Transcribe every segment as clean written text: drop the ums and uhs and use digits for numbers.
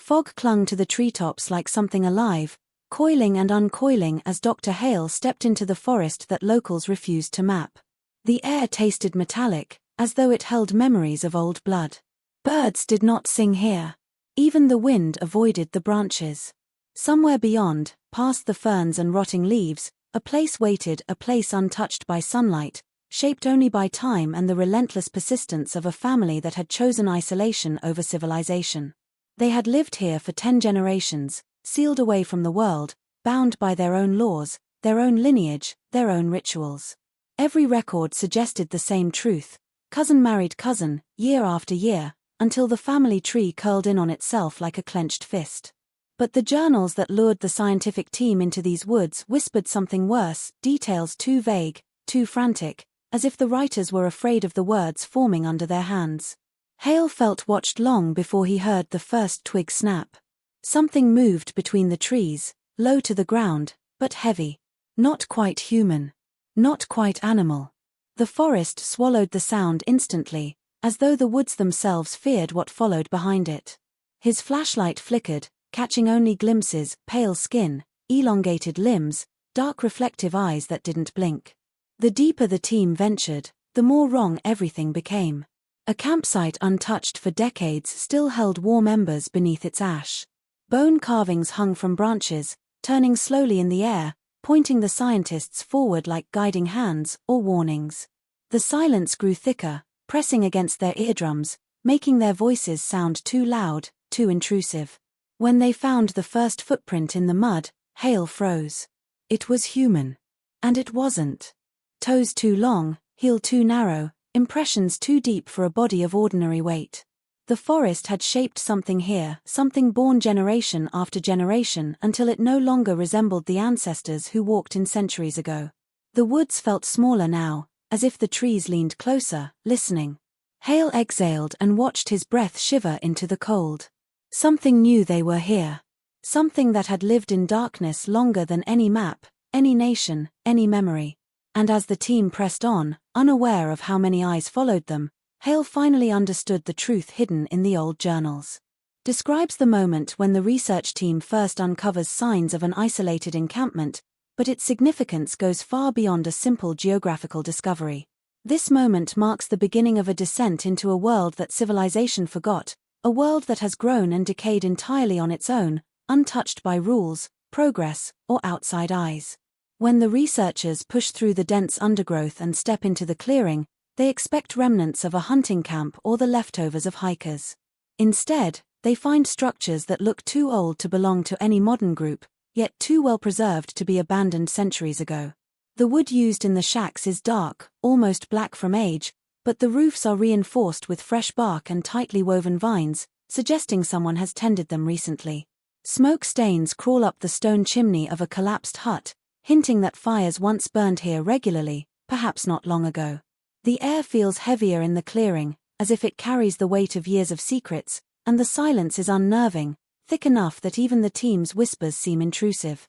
Fog clung to the treetops like something alive, coiling and uncoiling as Dr. Hale stepped into the forest that locals refused to map. The air tasted metallic, as though it held memories of old blood. Birds did not sing here. Even the wind avoided the branches. Somewhere beyond, past the ferns and rotting leaves, a place waited, a place untouched by sunlight, shaped only by time and the relentless persistence of a family that had chosen isolation over civilization. They had lived here for 10 generations, sealed away from the world, bound by their own laws, their own lineage, their own rituals. Every record suggested the same truth: cousin married cousin, year after year, until the family tree curled in on itself like a clenched fist. But the journals that lured the scientific team into these woods whispered something worse, details too vague, too frantic, as if the writers were afraid of the words forming under their hands. Hale felt watched long before he heard the first twig snap. Something moved between the trees, low to the ground, but heavy. Not quite human. Not quite animal. The forest swallowed the sound instantly, as though the woods themselves feared what followed behind it. His flashlight flickered, catching only glimpses: pale skin, elongated limbs, dark reflective eyes that didn't blink. The deeper the team ventured, the more wrong everything became. A campsite untouched for decades still held warm embers beneath its ash. Bone carvings hung from branches, turning slowly in the air, pointing the scientists forward like guiding hands or warnings. The silence grew thicker, pressing against their eardrums, making their voices sound too loud, too intrusive. When they found the first footprint in the mud, Hale froze. It was human. And it wasn't. Toes too long, heel too narrow, impressions too deep for a body of ordinary weight. The forest had shaped something here, something born generation after generation until it no longer resembled the ancestors who walked in centuries ago. The woods felt smaller now, as if the trees leaned closer, listening. Hale exhaled and watched his breath shiver into the cold. Something knew they were here. Something that had lived in darkness longer than any map, any nation, any memory. And as the team pressed on, unaware of how many eyes followed them, Hale finally understood the truth hidden in the old journals. Describes the moment when the research team first uncovers signs of an isolated encampment, but its significance goes far beyond a simple geographical discovery. This moment marks the beginning of a descent into a world that civilization forgot, a world that has grown and decayed entirely on its own, untouched by rules, progress, or outside eyes. When the researchers push through the dense undergrowth and step into the clearing, they expect remnants of a hunting camp or the leftovers of hikers. Instead, they find structures that look too old to belong to any modern group, yet too well preserved to be abandoned centuries ago. The wood used in the shacks is dark, almost black from age, but the roofs are reinforced with fresh bark and tightly woven vines, suggesting someone has tended them recently. Smoke stains crawl up the stone chimney of a collapsed hut, hinting that fires once burned here regularly, perhaps not long ago. The air feels heavier in the clearing, as if it carries the weight of years of secrets, and the silence is unnerving, thick enough that even the team's whispers seem intrusive.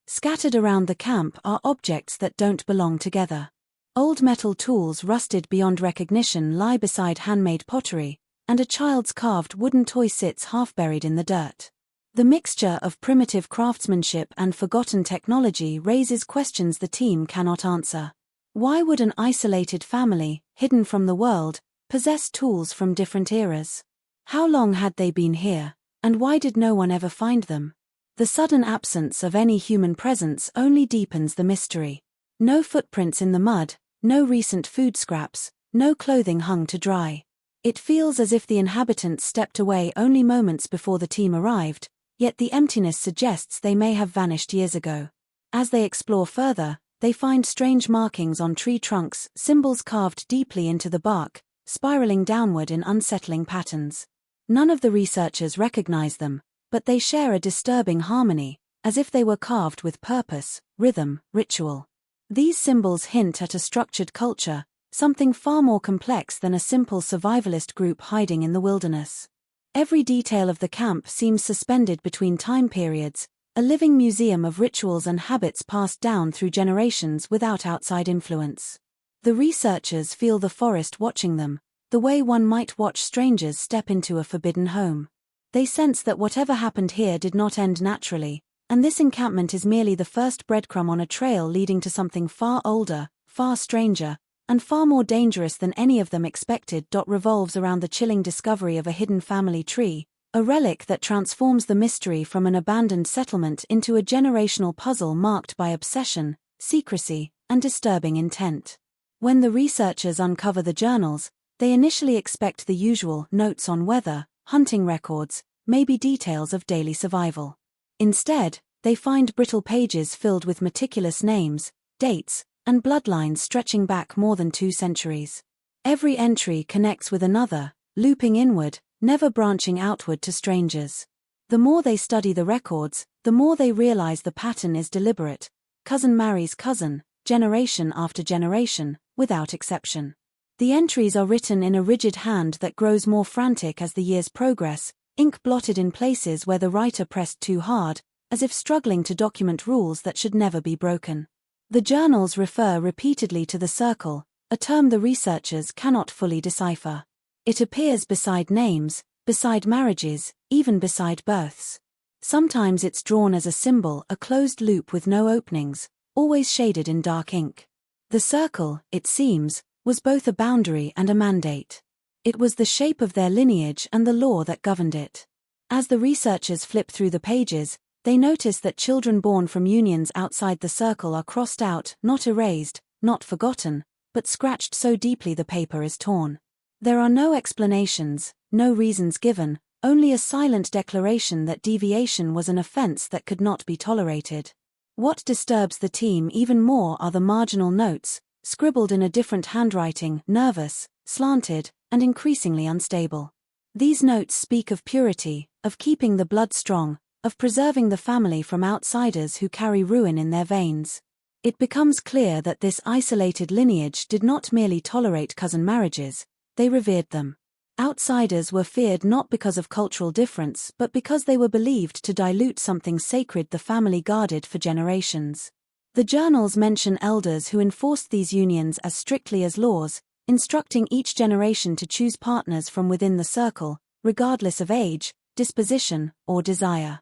Scattered around the camp are objects that don't belong together. Old metal tools rusted beyond recognition lie beside handmade pottery, and a child's carved wooden toy sits half buried in the dirt. The mixture of primitive craftsmanship and forgotten technology raises questions the team cannot answer. Why would an isolated family, hidden from the world, possess tools from different eras? How long had they been here, and why did no one ever find them? The sudden absence of any human presence only deepens the mystery. No footprints in the mud, no recent food scraps, no clothing hung to dry. It feels as if the inhabitants stepped away only moments before the team arrived, yet the emptiness suggests they may have vanished years ago. As they explore further, they find strange markings on tree trunks, symbols carved deeply into the bark, spiraling downward in unsettling patterns. None of the researchers recognize them, but they share a disturbing harmony, as if they were carved with purpose, rhythm, ritual. These symbols hint at a structured culture, something far more complex than a simple survivalist group hiding in the wilderness. Every detail of the camp seems suspended between time periods, a living museum of rituals and habits passed down through generations without outside influence. The researchers feel the forest watching them, the way one might watch strangers step into a forbidden home. They sense that whatever happened here did not end naturally, and this encampment is merely the first breadcrumb on a trail leading to something far older, far stranger, and far more dangerous than any of them expected. Revolves around the chilling discovery of a hidden family tree, a relic that transforms the mystery from an abandoned settlement into a generational puzzle marked by obsession, secrecy, and disturbing intent. When the researchers uncover the journals, they initially expect the usual notes on weather, hunting records, maybe details of daily survival. Instead, they find brittle pages filled with meticulous names, dates, and bloodlines stretching back more than 2 centuries. Every entry connects with another, looping inward, never branching outward to strangers. The more they study the records, the more they realize the pattern is deliberate. Cousin marries cousin, generation after generation, without exception. The entries are written in a rigid hand that grows more frantic as the years progress, ink blotted in places where the writer pressed too hard, as if struggling to document rules that should never be broken. The journals refer repeatedly to the circle, a term the researchers cannot fully decipher. It appears beside names, beside marriages, even beside births. Sometimes it's drawn as a symbol, a closed loop with no openings, always shaded in dark ink. The circle, it seems, was both a boundary and a mandate. It was the shape of their lineage and the law that governed it. As the researchers flip through the pages, they notice that children born from unions outside the circle are crossed out, not erased, not forgotten, but scratched so deeply the paper is torn. There are no explanations, no reasons given, only a silent declaration that deviation was an offense that could not be tolerated. What disturbs the team even more are the marginal notes, scribbled in a different handwriting, nervous, slanted, and increasingly unstable. These notes speak of purity, of keeping the blood strong, of preserving the family from outsiders who carry ruin in their veins. It becomes clear that this isolated lineage did not merely tolerate cousin marriages, they revered them. Outsiders were feared not because of cultural difference but because they were believed to dilute something sacred the family guarded for generations. The journals mention elders who enforced these unions as strictly as laws, instructing each generation to choose partners from within the circle, regardless of age, disposition, or desire.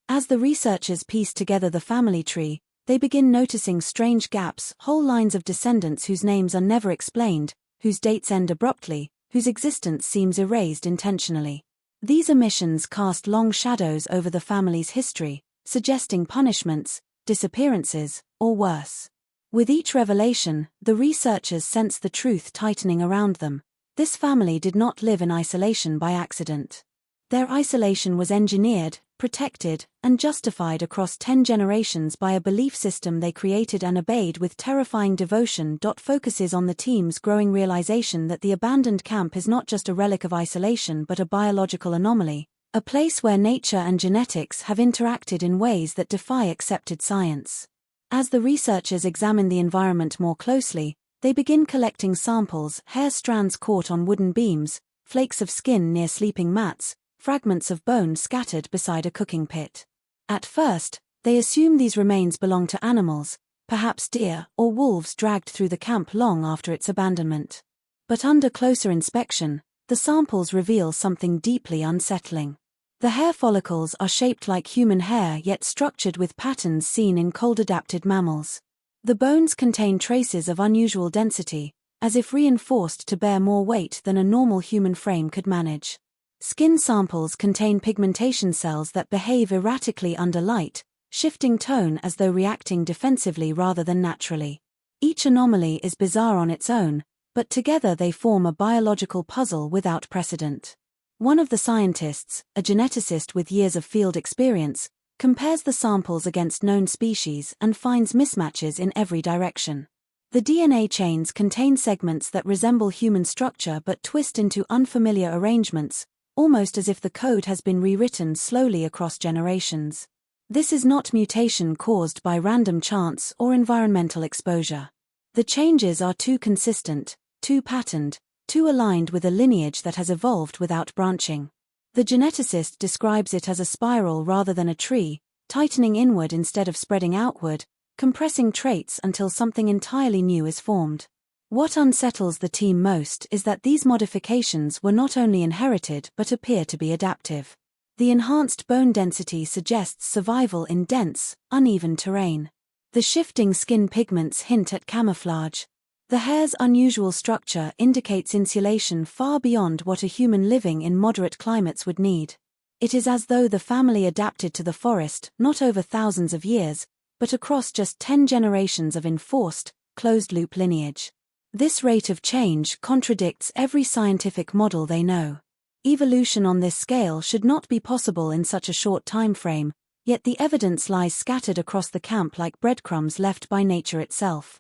As the researchers piece together the family tree, they begin noticing strange gaps, whole lines of descendants whose names are never explained, whose dates end abruptly, whose existence seems erased intentionally. These omissions cast long shadows over the family's history, suggesting punishments, disappearances, or worse. With each revelation, the researchers sense the truth tightening around them. This family did not live in isolation by accident. Their isolation was engineered, protected, and justified across 10 generations by a belief system they created and obeyed with terrifying devotion. Focuses on the team's growing realization that the abandoned camp is not just a relic of isolation but a biological anomaly, a place where nature and genetics have interacted in ways that defy accepted science. As the researchers examine the environment more closely, they begin collecting samples, hair strands caught on wooden beams, flakes of skin near sleeping mats, fragments of bone scattered beside a cooking pit. At first, they assume these remains belong to animals, perhaps deer or wolves dragged through the camp long after its abandonment. But under closer inspection, the samples reveal something deeply unsettling. The hair follicles are shaped like human hair yet structured with patterns seen in cold-adapted mammals. The bones contain traces of unusual density, as if reinforced to bear more weight than a normal human frame could manage. Skin samples contain pigmentation cells that behave erratically under light, shifting tone as though reacting defensively rather than naturally. Each anomaly is bizarre on its own, but together they form a biological puzzle without precedent. One of the scientists, a geneticist with years of field experience, compares the samples against known species and finds mismatches in every direction. The DNA chains contain segments that resemble human structure but twist into unfamiliar arrangements, almost as if the code has been rewritten slowly across generations. This is not mutation caused by random chance or environmental exposure. The changes are too consistent, too patterned, too aligned with a lineage that has evolved without branching. The geneticist describes it as a spiral rather than a tree, tightening inward instead of spreading outward, compressing traits until something entirely new is formed. What unsettles the team most is that these modifications were not only inherited but appear to be adaptive. The enhanced bone density suggests survival in dense, uneven terrain. The shifting skin pigments hint at camouflage. The hair's unusual structure indicates insulation far beyond what a human living in moderate climates would need. It is as though the family adapted to the forest not over thousands of years, but across just 10 generations of enforced, closed-loop lineage. This rate of change contradicts every scientific model they know. Evolution on this scale should not be possible in such a short time frame, yet the evidence lies scattered across the camp like breadcrumbs left by nature itself.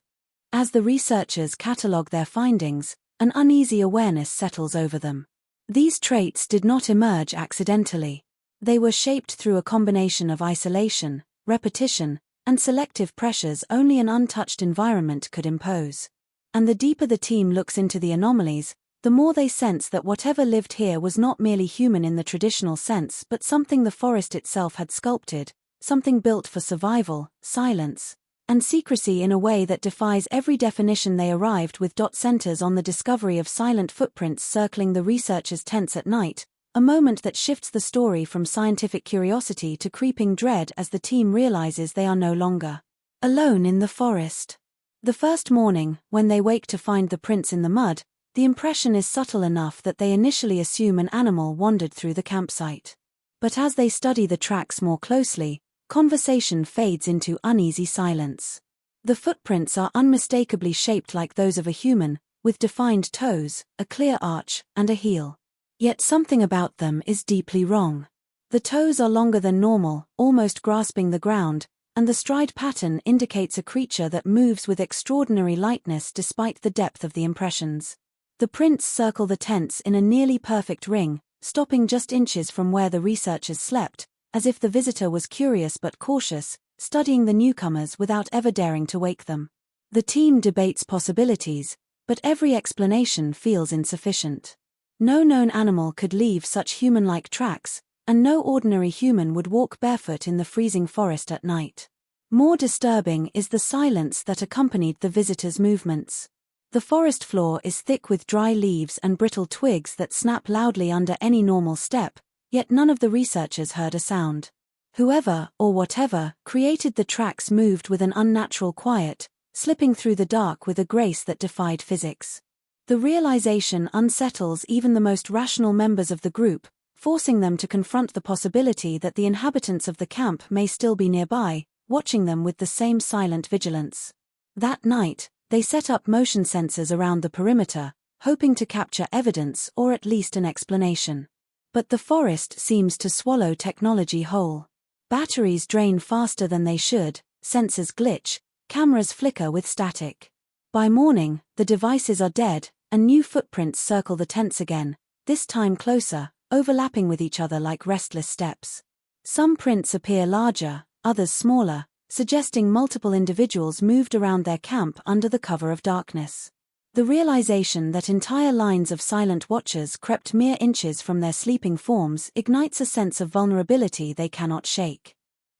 As the researchers catalogue their findings, an uneasy awareness settles over them. These traits did not emerge accidentally. They were shaped through a combination of isolation, repetition, and selective pressures only an untouched environment could impose. And the deeper the team looks into the anomalies, the more they sense that whatever lived here was not merely human in the traditional sense but something the forest itself had sculpted, something built for survival, silence, and secrecy in a way that defies every definition. They arrived with centers on the discovery of silent footprints circling the researchers' tents at night, a moment that shifts the story from scientific curiosity to creeping dread as the team realizes they are no longer alone in the forest. The first morning, when they wake to find the prints in the mud, the impression is subtle enough that they initially assume an animal wandered through the campsite. But as they study the tracks more closely, conversation fades into uneasy silence. The footprints are unmistakably shaped like those of a human, with defined toes, a clear arch, and a heel. Yet something about them is deeply wrong. The toes are longer than normal, almost grasping the ground, and the stride pattern indicates a creature that moves with extraordinary lightness despite the depth of the impressions. The prints circle the tents in a nearly perfect ring, stopping just inches from where the researchers slept, as if the visitor was curious but cautious, studying the newcomers without ever daring to wake them. The team debates possibilities, but every explanation feels insufficient. No known animal could leave such human-like tracks, and no ordinary human would walk barefoot in the freezing forest at night. More disturbing is the silence that accompanied the visitors' movements. The forest floor is thick with dry leaves and brittle twigs that snap loudly under any normal step, yet none of the researchers heard a sound. Whoever, or whatever, created the tracks moved with an unnatural quiet, slipping through the dark with a grace that defied physics. The realization unsettles even the most rational members of the group, forcing them to confront the possibility that the inhabitants of the camp may still be nearby, watching them with the same silent vigilance. That night, they set up motion sensors around the perimeter, hoping to capture evidence or at least an explanation. But the forest seems to swallow technology whole. Batteries drain faster than they should, sensors glitch, cameras flicker with static. By morning, the devices are dead, and new footprints circle the tents again, this time closer, overlapping with each other like restless steps. Some prints appear larger, others smaller, suggesting multiple individuals moved around their camp under the cover of darkness. The realization that entire lines of silent watchers crept mere inches from their sleeping forms ignites a sense of vulnerability they cannot shake.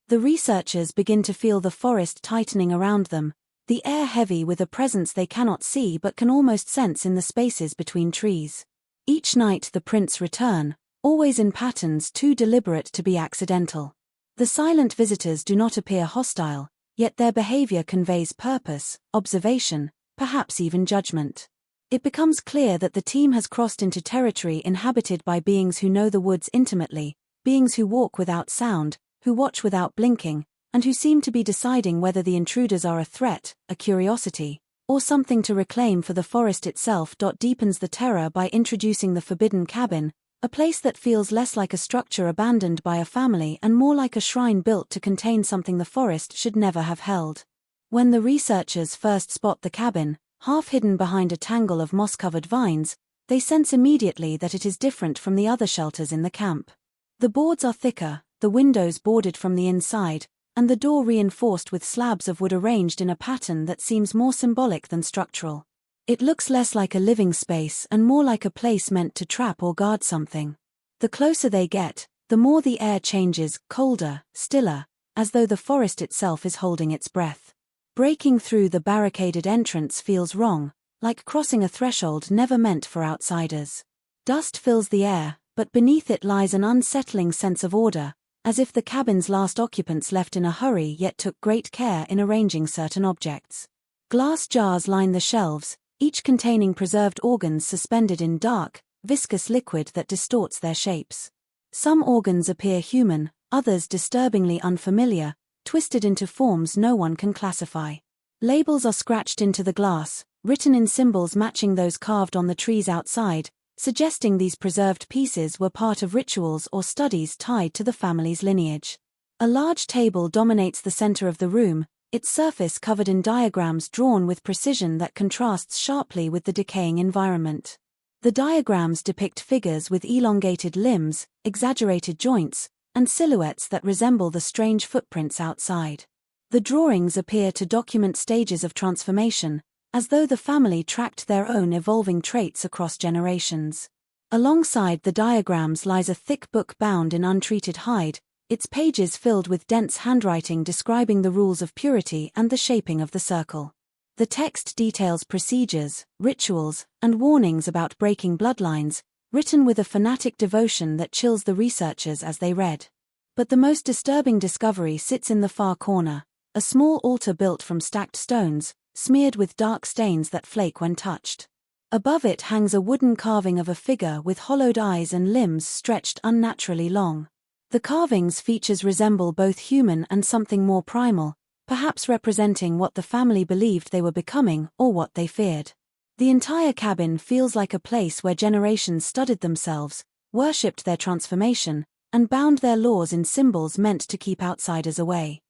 The researchers begin to feel the forest tightening around them, the air heavy with a presence they cannot see but can almost sense in the spaces between trees. Each night the prints return, always in patterns too deliberate to be accidental. The silent visitors do not appear hostile, yet their behavior conveys purpose, observation, perhaps even judgment. It becomes clear that the team has crossed into territory inhabited by beings who know the woods intimately, beings who walk without sound, who watch without blinking, and who seem to be deciding whether the intruders are a threat, a curiosity, or something to reclaim for the forest itself. Deepens the terror by introducing the forbidden cabin, a place that feels less like a structure abandoned by a family and more like a shrine built to contain something the forest should never have held. When the researchers first spot the cabin, half hidden behind a tangle of moss-covered vines, they sense immediately that it is different from the other shelters in the camp. The boards are thicker, the windows boarded from the inside, and the door reinforced with slabs of wood arranged in a pattern that seems more symbolic than structural. It looks less like a living space and more like a place meant to trap or guard something. The closer they get, the more the air changes, colder, stiller, as though the forest itself is holding its breath. Breaking through the barricaded entrance feels wrong, like crossing a threshold never meant for outsiders. Dust fills the air, but beneath it lies an unsettling sense of order, as if the cabin's last occupants left in a hurry yet took great care in arranging certain objects. Glass jars line the shelves, each containing preserved organs suspended in dark, viscous liquid that distorts their shapes. Some organs appear human, others disturbingly unfamiliar, twisted into forms no one can classify. Labels are scratched into the glass, written in symbols matching those carved on the trees outside, suggesting these preserved pieces were part of rituals or studies tied to the family's lineage. A large table dominates the center of the room, its surface covered in diagrams drawn with precision that contrasts sharply with the decaying environment. The diagrams depict figures with elongated limbs, exaggerated joints, and silhouettes that resemble the strange footprints outside. The drawings appear to document stages of transformation, as though the family tracked their own evolving traits across generations. Alongside the diagrams lies a thick book bound in untreated hide, its pages filled with dense handwriting describing the rules of purity and the shaping of the circle. The text details procedures, rituals, and warnings about breaking bloodlines, written with a fanatic devotion that chills the researchers as they read. But the most disturbing discovery sits in the far corner, a small altar built from stacked stones, smeared with dark stains that flake when touched. Above it hangs a wooden carving of a figure with hollowed eyes and limbs stretched unnaturally long. The carving's features resemble both human and something more primal, perhaps representing what the family believed they were becoming or what they feared. The entire cabin feels like a place where generations studied themselves, worshipped their transformation, and bound their laws in symbols meant to keep outsiders away.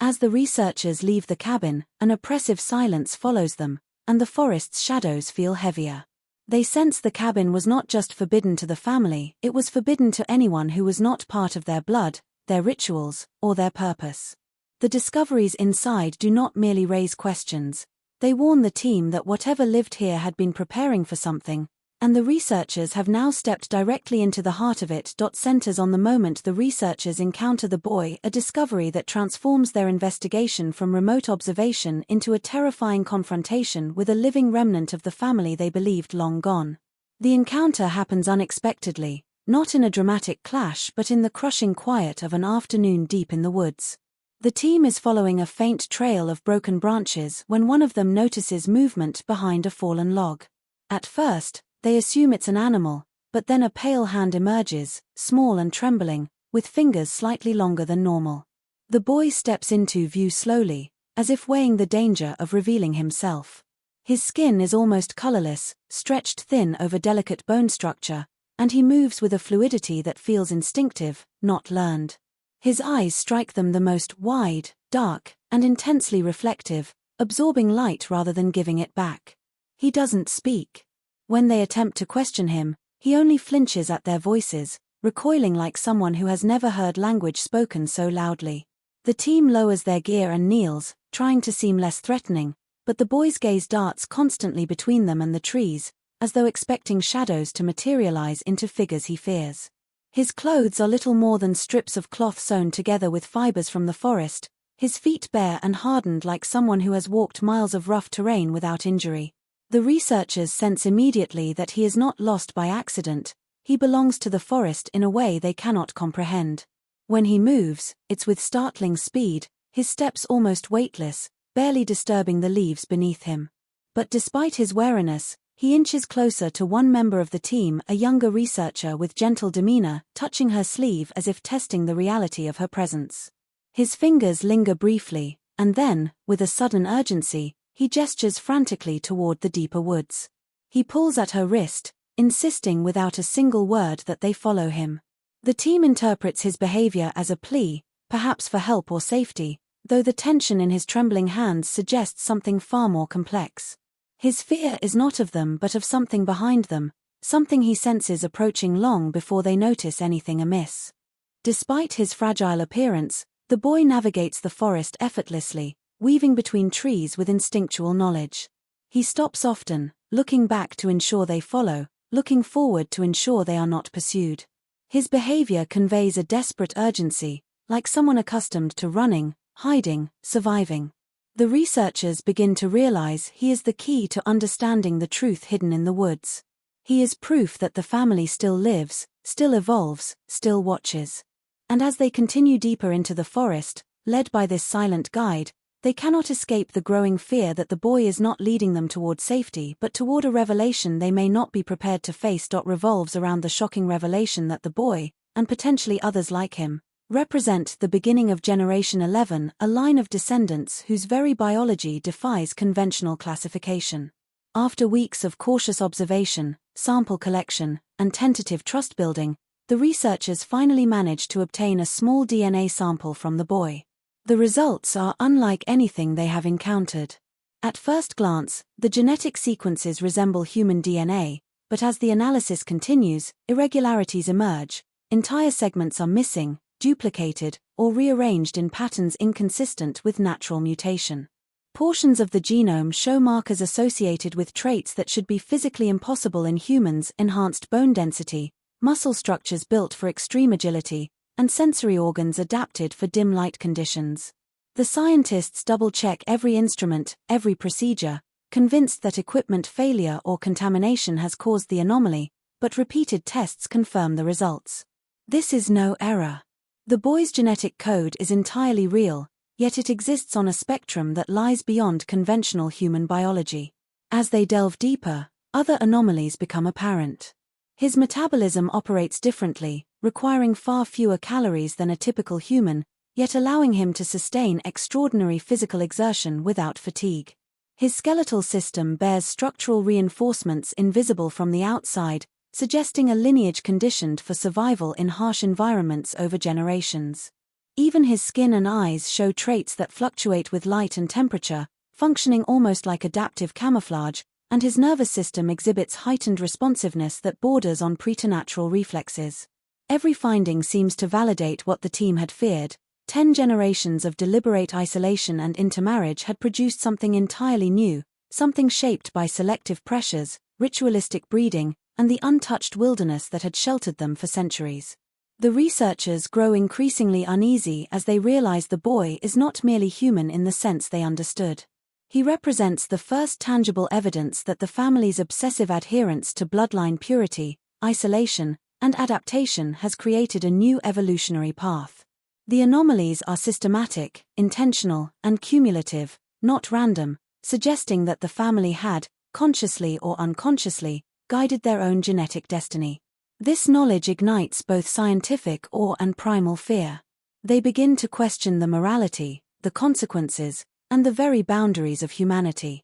As the researchers leave the cabin, an oppressive silence follows them, and the forest's shadows feel heavier. They sense the cabin was not just forbidden to the family, it was forbidden to anyone who was not part of their blood, their rituals, or their purpose. The discoveries inside do not merely raise questions, they warn the team that whatever lived here had been preparing for something, and the researchers have now stepped directly into the heart of it. Centers on the moment the researchers encounter the boy, a discovery that transforms their investigation from remote observation into a terrifying confrontation with a living remnant of the family they believed long gone. The encounter happens unexpectedly, not in a dramatic clash but in the crushing quiet of an afternoon deep in the woods. The team is following a faint trail of broken branches when one of them notices movement behind a fallen log. At first, they assume it's an animal, but then a pale hand emerges, small and trembling, with fingers slightly longer than normal. The boy steps into view slowly, as if weighing the danger of revealing himself. His skin is almost colorless, stretched thin over delicate bone structure, and he moves with a fluidity that feels instinctive, not learned. His eyes strike them the most wide, dark, and intensely reflective, absorbing light rather than giving it back. He doesn't speak. When they attempt to question him, he only flinches at their voices, recoiling like someone who has never heard language spoken so loudly. The team lowers their gear and kneels, trying to seem less threatening, but the boy's gaze darts constantly between them and the trees, as though expecting shadows to materialize into figures he fears. His clothes are little more than strips of cloth sewn together with fibers from the forest, his feet bare and hardened like someone who has walked miles of rough terrain without injury. The researchers sense immediately that he is not lost by accident, he belongs to the forest in a way they cannot comprehend. When he moves, it's with startling speed, his steps almost weightless, barely disturbing the leaves beneath him. But despite his wariness, he inches closer to one member of the team, a younger researcher with gentle demeanor, touching her sleeve as if testing the reality of her presence. His fingers linger briefly, and then, with a sudden urgency, he gestures frantically toward the deeper woods. He pulls at her wrist, insisting without a single word that they follow him. The team interprets his behavior as a plea, perhaps for help or safety, though the tension in his trembling hands suggests something far more complex. His fear is not of them but of something behind them, something he senses approaching long before they notice anything amiss. Despite his fragile appearance, the boy navigates the forest effortlessly, weaving between trees with instinctual knowledge. He stops often, looking back to ensure they follow, looking forward to ensure they are not pursued. His behavior conveys a desperate urgency, like someone accustomed to running, hiding, surviving. The researchers begin to realize he is the key to understanding the truth hidden in the woods. He is proof that the family still lives, still evolves, still watches. And as they continue deeper into the forest, led by this silent guide, they cannot escape the growing fear that the boy is not leading them toward safety but toward a revelation they may not be prepared to face. Revolves around the shocking revelation that the boy, and potentially others like him, represent the beginning of Generation 11, a line of descendants whose very biology defies conventional classification. After weeks of cautious observation, sample collection, and tentative trust building, the researchers finally managed to obtain a small DNA sample from the boy. The results are unlike anything they have encountered. At first glance, the genetic sequences resemble human DNA, but as the analysis continues, irregularities emerge. Entire segments are missing, duplicated, or rearranged in patterns inconsistent with natural mutation. Portions of the genome show markers associated with traits that should be physically impossible in humans: enhanced bone density, muscle structures built for extreme agility, and sensory organs adapted for dim light conditions. The scientists double-check every instrument, every procedure, convinced that equipment failure or contamination has caused the anomaly, but repeated tests confirm the results. This is no error. The boy's genetic code is entirely real, yet it exists on a spectrum that lies beyond conventional human biology. As they delve deeper, other anomalies become apparent. His metabolism operates differently, requiring far fewer calories than a typical human, yet allowing him to sustain extraordinary physical exertion without fatigue. His skeletal system bears structural reinforcements invisible from the outside, suggesting a lineage conditioned for survival in harsh environments over generations. Even his skin and eyes show traits that fluctuate with light and temperature, functioning almost like adaptive camouflage, and his nervous system exhibits heightened responsiveness that borders on preternatural reflexes. Every finding seems to validate what the team had feared. 10 generations of deliberate isolation and intermarriage had produced something entirely new, something shaped by selective pressures, ritualistic breeding, and the untouched wilderness that had sheltered them for centuries. The researchers grow increasingly uneasy as they realize the boy is not merely human in the sense they understood. He represents the first tangible evidence that the family's obsessive adherence to bloodline purity, isolation, and adaptation has created a new evolutionary path. The anomalies are systematic, intentional, and cumulative, not random, suggesting that the family had, consciously or unconsciously, guided their own genetic destiny. This knowledge ignites both scientific awe and primal fear. They begin to question the morality, the consequences, and the very boundaries of humanity.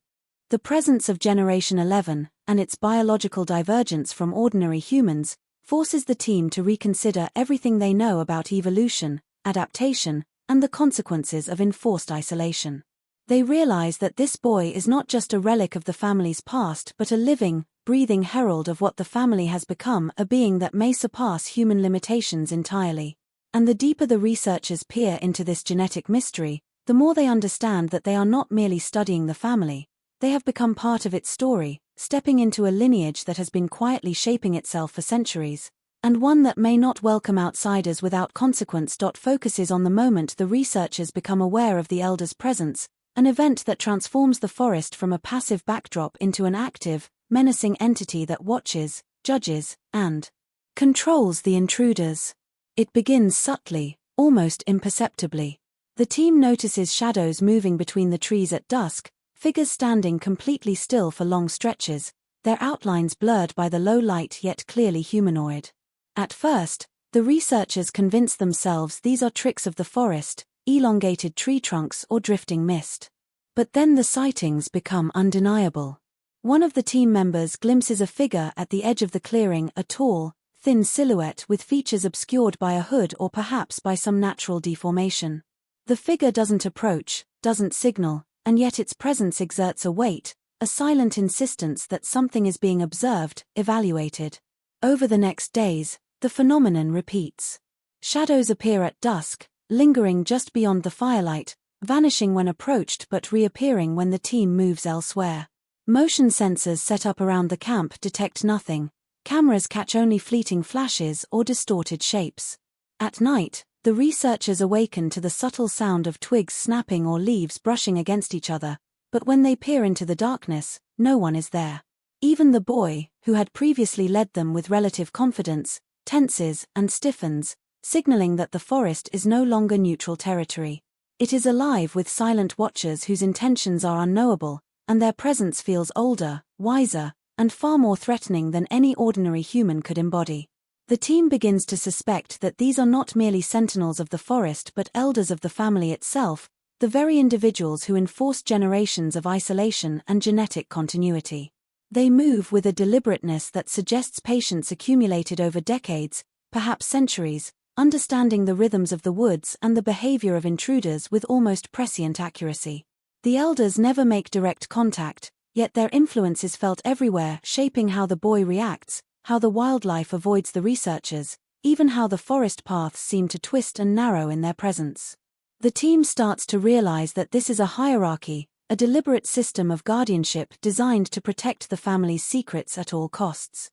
The presence of Generation 11, and its biological divergence from ordinary humans, forces the team to reconsider everything they know about evolution, adaptation, and the consequences of enforced isolation. They realize that this boy is not just a relic of the family's past but a living, breathing herald of what the family has become, a being that may surpass human limitations entirely. And the deeper the researchers peer into this genetic mystery, the more they understand that they are not merely studying the family, they have become part of its story, stepping into a lineage that has been quietly shaping itself for centuries, and one that may not welcome outsiders without consequence. Focuses on the moment the researchers become aware of the elder's presence, an event that transforms the forest from a passive backdrop into an active, menacing entity that watches, judges, and controls the intruders. It begins subtly, almost imperceptibly. The team notices shadows moving between the trees at dusk, figures standing completely still for long stretches, their outlines blurred by the low light yet clearly humanoid. At first, the researchers convince themselves these are tricks of the forest, elongated tree trunks or drifting mist. But then the sightings become undeniable. One of the team members glimpses a figure at the edge of the clearing, a tall, thin silhouette with features obscured by a hood or perhaps by some natural deformation. The figure doesn't approach, doesn't signal, and yet its presence exerts a weight, a silent insistence that something is being observed, evaluated. Over the next days, the phenomenon repeats. Shadows appear at dusk, lingering just beyond the firelight, vanishing when approached but reappearing when the team moves elsewhere. Motion sensors set up around the camp detect nothing. Cameras catch only fleeting flashes or distorted shapes. At night, the researchers awaken to the subtle sound of twigs snapping or leaves brushing against each other, but when they peer into the darkness, no one is there. Even the boy, who had previously led them with relative confidence, tenses, and stiffens, signaling that the forest is no longer neutral territory. It is alive with silent watchers whose intentions are unknowable, and their presence feels older, wiser, and far more threatening than any ordinary human could embody. The team begins to suspect that these are not merely sentinels of the forest but elders of the family itself, the very individuals who enforced generations of isolation and genetic continuity. They move with a deliberateness that suggests patience accumulated over decades, perhaps centuries, understanding the rhythms of the woods and the behavior of intruders with almost prescient accuracy. The elders never make direct contact, yet their influence is felt everywhere, shaping how the boy reacts, how the wildlife avoids the researchers, even how the forest paths seem to twist and narrow in their presence. The team starts to realize that this is a hierarchy, a deliberate system of guardianship designed to protect the family's secrets at all costs.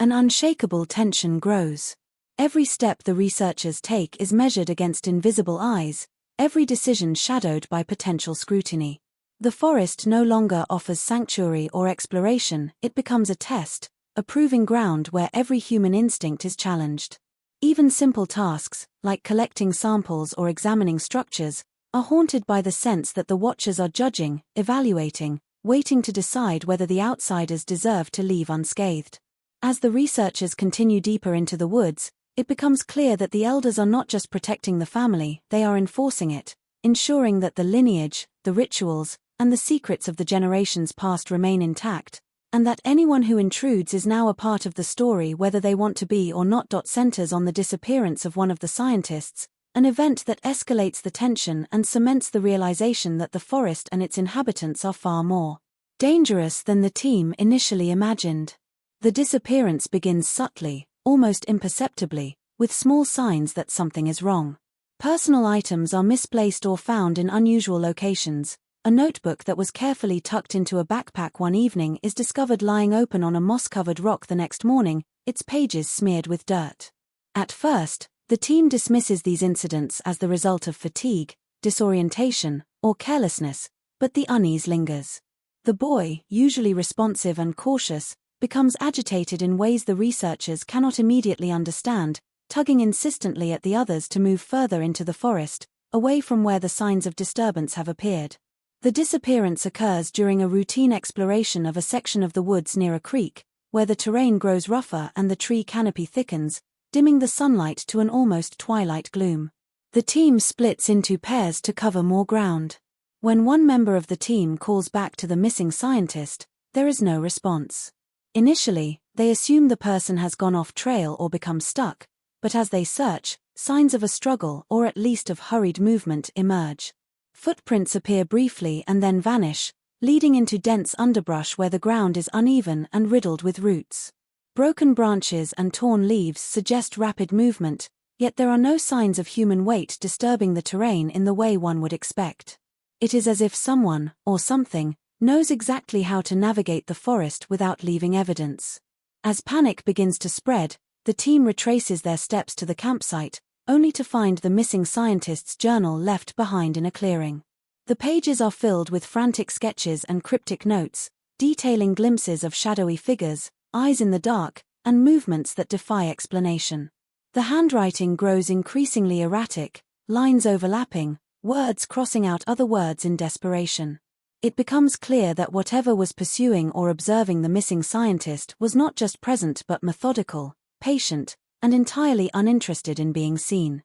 An unshakable tension grows. Every step the researchers take is measured against invisible eyes, every decision shadowed by potential scrutiny. The forest no longer offers sanctuary or exploration, it becomes a test, a proving ground where every human instinct is challenged. Even simple tasks, like collecting samples or examining structures, are haunted by the sense that the watchers are judging, evaluating, waiting to decide whether the outsiders deserve to leave unscathed. As the researchers continue deeper into the woods, it becomes clear that the elders are not just protecting the family, they are enforcing it, ensuring that the lineage, the rituals, and the secrets of the generations past remain intact, and that anyone who intrudes is now a part of the story whether they want to be or not. Centers on the disappearance of one of the scientists, an event that escalates the tension and cements the realization that the forest and its inhabitants are far more dangerous than the team initially imagined. The disappearance begins subtly, almost imperceptibly, with small signs that something is wrong. Personal items are misplaced or found in unusual locations. A notebook that was carefully tucked into a backpack one evening is discovered lying open on a moss-covered rock the next morning, its pages smeared with dirt. At first, the team dismisses these incidents as the result of fatigue, disorientation, or carelessness, but the unease lingers. The boy, usually responsive and cautious, becomes agitated in ways the researchers cannot immediately understand, tugging insistently at the others to move further into the forest, away from where the signs of disturbance have appeared. The disappearance occurs during a routine exploration of a section of the woods near a creek, where the terrain grows rougher and the tree canopy thickens, dimming the sunlight to an almost twilight gloom. The team splits into pairs to cover more ground. When one member of the team calls back to the missing scientist, there is no response. Initially, they assume the person has gone off trail or become stuck, but as they search, signs of a struggle or at least of hurried movement emerge. Footprints appear briefly and then vanish, leading into dense underbrush where the ground is uneven and riddled with roots. Broken branches and torn leaves suggest rapid movement, yet there are no signs of human weight disturbing the terrain in the way one would expect. It is as if someone, or something, knows exactly how to navigate the forest without leaving evidence. As panic begins to spread, the team retraces their steps to the campsite, only to find the missing scientist's journal left behind in a clearing. The pages are filled with frantic sketches and cryptic notes, detailing glimpses of shadowy figures, eyes in the dark, and movements that defy explanation. The handwriting grows increasingly erratic, lines overlapping, words crossing out other words in desperation. It becomes clear that whatever was pursuing or observing the missing scientist was not just present but methodical, patient, and entirely uninterested in being seen.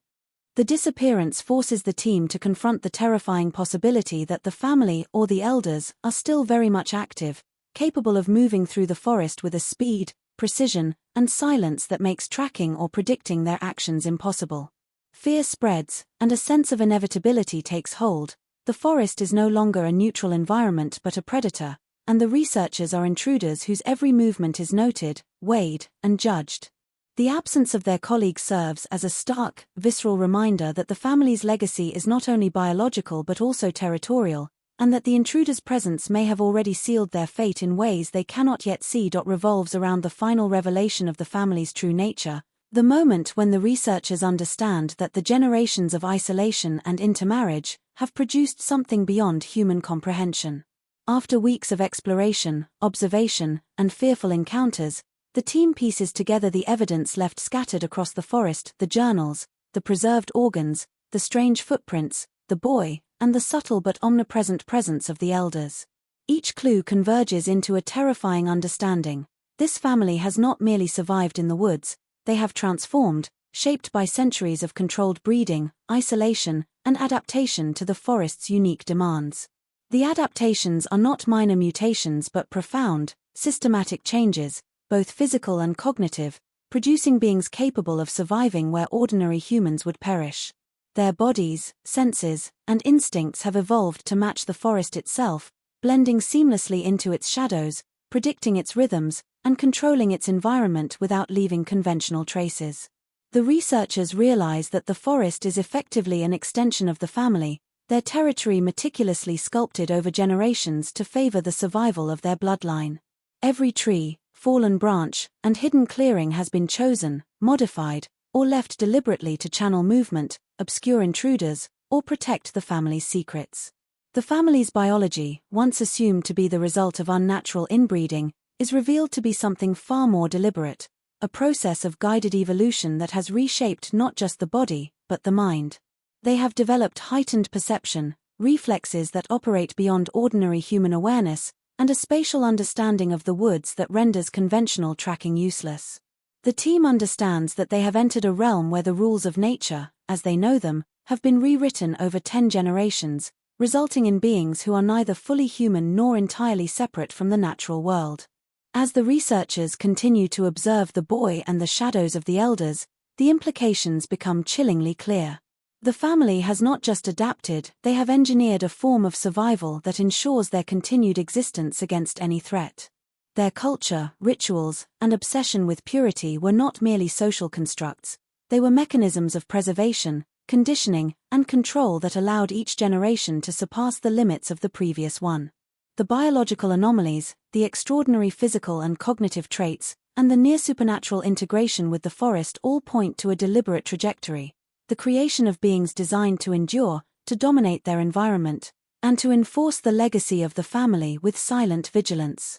The disappearance forces the team to confront the terrifying possibility that the family or the elders are still very much active, capable of moving through the forest with a speed, precision, and silence that makes tracking or predicting their actions impossible. Fear spreads, and a sense of inevitability takes hold. The forest is no longer a neutral environment but a predator, and the researchers are intruders whose every movement is noted, weighed, and judged. The absence of their colleague serves as a stark, visceral reminder that the family's legacy is not only biological but also territorial, and that the intruder's presence may have already sealed their fate in ways they cannot yet see. Revolves around the final revelation of the family's true nature, the moment when the researchers understand that the generations of isolation and intermarriage have produced something beyond human comprehension. After weeks of exploration, observation, and fearful encounters, The team pieces together the evidence left scattered across the forest, the journals, the preserved organs, the strange footprints, the boy, and the subtle but omnipresent presence of the elders. Each clue converges into a terrifying understanding. This family has not merely survived in the woods, they have transformed, shaped by centuries of controlled breeding, isolation, and adaptation to the forest's unique demands. The adaptations are not minor mutations but profound, systematic changes, both physical and cognitive, producing beings capable of surviving where ordinary humans would perish. Their bodies, senses, and instincts have evolved to match the forest itself, blending seamlessly into its shadows, predicting its rhythms, and controlling its environment without leaving conventional traces. The researchers realize that the forest is effectively an extension of the family, their territory meticulously sculpted over generations to favor the survival of their bloodline. Every tree, fallen branch, and hidden clearing has been chosen, modified, or left deliberately to channel movement, obscure intruders, or protect the family's secrets. The family's biology, once assumed to be the result of unnatural inbreeding, is revealed to be something far more deliberate, a process of guided evolution that has reshaped not just the body, but the mind. They have developed heightened perception, reflexes that operate beyond ordinary human awareness, and a spatial understanding of the woods that renders conventional tracking useless. The team understands that they have entered a realm where the rules of nature, as they know them, have been rewritten over 10 generations, resulting in beings who are neither fully human nor entirely separate from the natural world. As the researchers continue to observe the boy and the shadows of the elders, the implications become chillingly clear. The family has not just adapted, they have engineered a form of survival that ensures their continued existence against any threat. Their culture, rituals, and obsession with purity were not merely social constructs, they were mechanisms of preservation, conditioning, and control that allowed each generation to surpass the limits of the previous one. The biological anomalies, the extraordinary physical and cognitive traits, and the near-supernatural integration with the forest all point to a deliberate trajectory, the creation of beings designed to endure, to dominate their environment, and to enforce the legacy of the family with silent vigilance.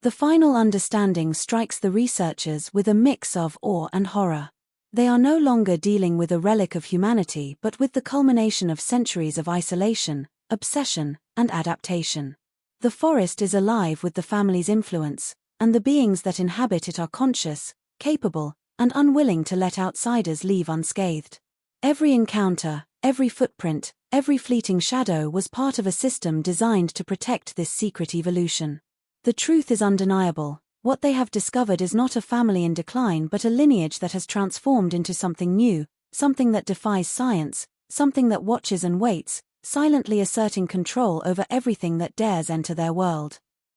The final understanding strikes the researchers with a mix of awe and horror. They are no longer dealing with a relic of humanity but with the culmination of centuries of isolation, obsession, and adaptation. The forest is alive with the family's influence, and the beings that inhabit it are conscious, capable, and unwilling to let outsiders leave unscathed. Every encounter, every footprint, every fleeting shadow was part of a system designed to protect this secret evolution. The truth is undeniable. What they have discovered is not a family in decline but a lineage that has transformed into something new, something that defies science, something that watches and waits, silently asserting control over everything that dares enter their world.